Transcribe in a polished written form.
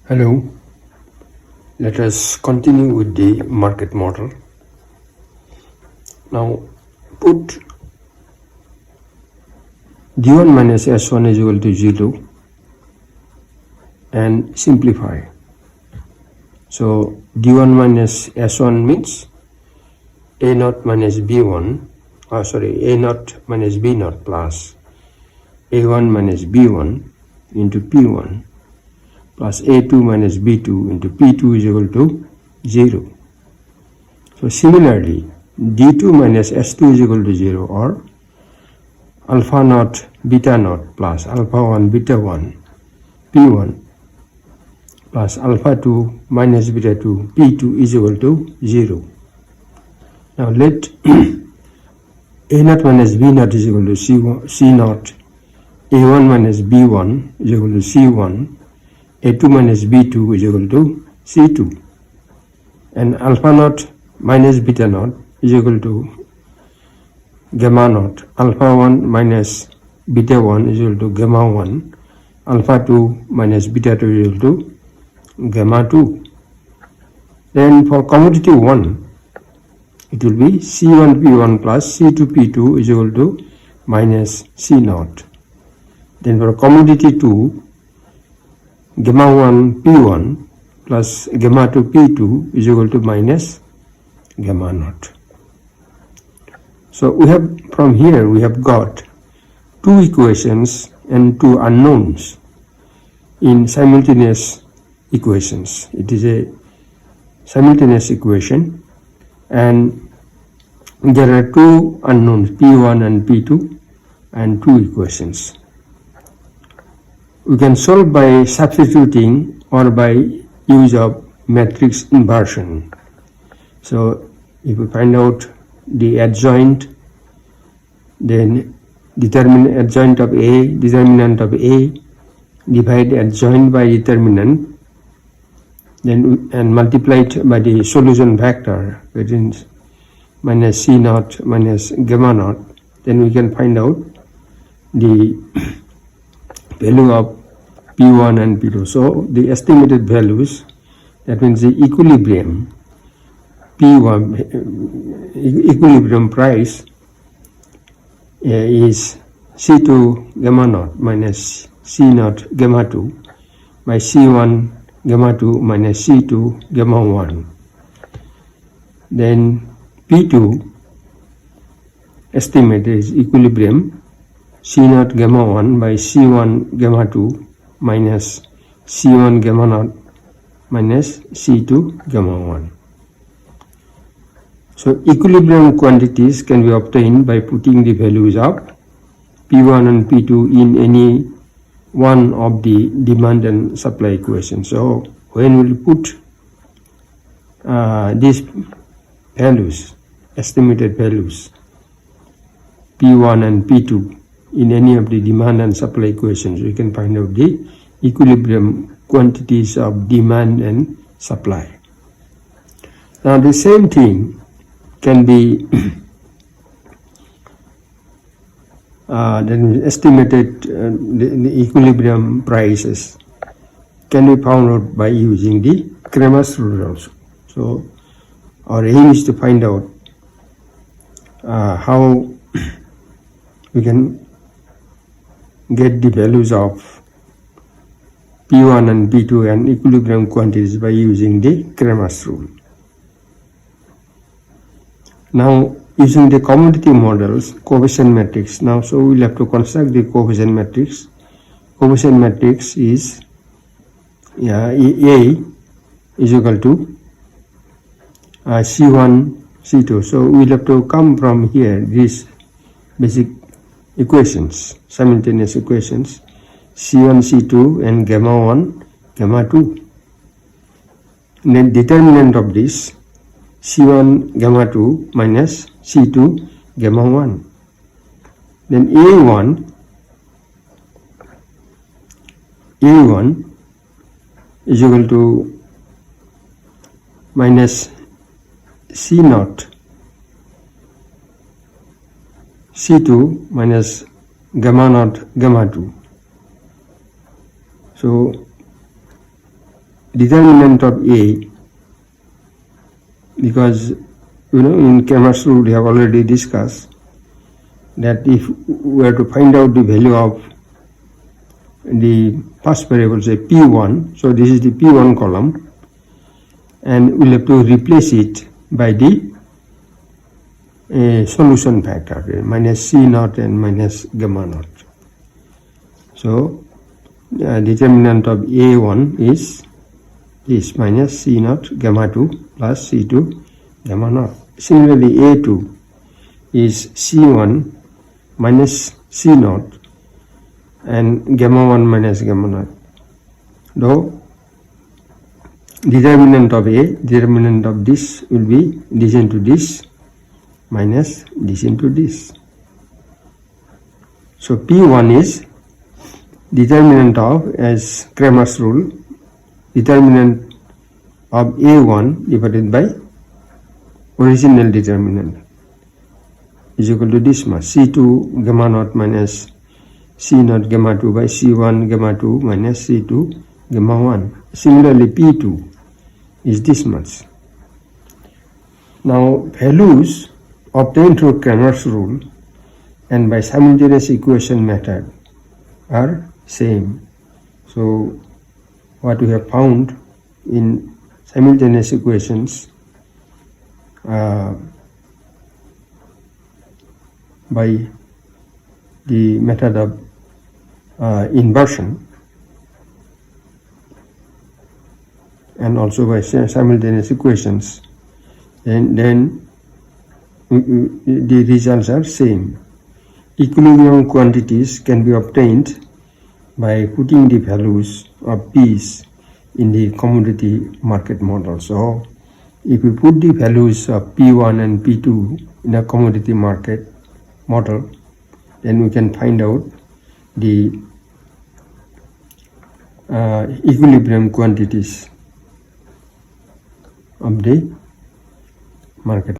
Hello, let us continue with the market model. Now put d1 minus s1 is equal to 0 and simplify. So d1 minus s1 means a naught minus b1, a naught minus b naught plus a1 minus b1 into p1 plus a2 minus b2 into p2 is equal to 0. So similarly, d2 minus s2 is equal to 0, or alpha naught beta naught plus alpha 1 beta 1 p1 plus alpha 2 minus beta 2 p2 is equal to 0. Now let a naught minus b naught is equal to c naught, a1 minus b1 is equal to c1, a2 minus b2 is equal to c2, and alpha naught minus beta naught is equal to gamma naught, alpha 1 minus beta 1 is equal to gamma 1, alpha 2 minus beta 2 is equal to gamma 2. Then for commodity 1, it will be c1 p1 plus c2 p2 is equal to minus c naught. Then for commodity 2, gamma 1 p1 plus gamma 2 p2 is equal to minus gamma naught. So we have, from here we have got two equations and two unknowns in simultaneous equations. It is a simultaneous equation and there are two unknowns, p1 and p2, and two equations. We can solve by substituting or by use of matrix inversion. So if we find out the adjoint, then determine adjoint of A, determinant of A, divide adjoint by determinant, then and multiply it by the solution vector, which is minus c naught minus gamma naught, then we can find out the value of p1 and p2. So the estimated values, that means the equilibrium p1 equilibrium price is c2 gamma naught minus c naught gamma 2 by c1 gamma 2 minus c2 gamma 1. Then p2 estimate is equilibrium c naught gamma 1 by c1 gamma 2 minus c1 gamma naught minus c2 gamma 1. So equilibrium quantities can be obtained by putting the values of p1 and p2 in any one of the demand and supply equations. So when we put these values, estimated values p1 and p2 in any of the demand and supply equations, we can find out the equilibrium quantities of demand and supply. Now the same thing can be then estimated the equilibrium prices can be found out by using the CRAMER'S rule also. So our aim is to find out how we can get the values of p1 and p2 and equilibrium quantities by using the CRAMER'S rule. Now using the commodity models, coefficient matrix. Now so we'll have to construct the coefficient matrix. Coefficient matrix is A is equal to C1 C2. So we'll have to come from here these basic equations, simultaneous equations, C1 C2 and gamma 1 gamma 2. And then determinant of this C1 gamma 2 minus C2 gamma 1. Then A1 is equal to minus C naught C2 minus gamma naught gamma 2. So determinant of A, because in CRAMER'S rule we have already discussed that if we are to find out the value of the first variable, say P1, so this is the P1 column, and we'll have to replace it by the solution factor, minus C naught and minus gamma naught. So determinant of A1 is this, minus C naught gamma 2 plus C2 gamma naught. Similarly, A2 is C1 minus C naught and gamma 1 minus gamma naught. Though determinant of A, determinant of this will be this into this minus this into this. So P1 is determinant of, as CRAMER'S rule, determinant of A1 divided by original determinant is equal to this much, C2 gamma naught minus C naught gamma 2 by C1 gamma 2 minus C2 gamma 1. Similarly, P2 is this much. Now, values obtained through CRAMER'S rule and by simultaneous equation method are same. So, what we have found in simultaneous equations by the method of inversion and also by simultaneous equations, and then the results are same. Equilibrium quantities can be obtained by putting the values of P's in the commodity market model. So if we put the values of P1 and P2 in a commodity market model, then we can find out the equilibrium quantities of the market.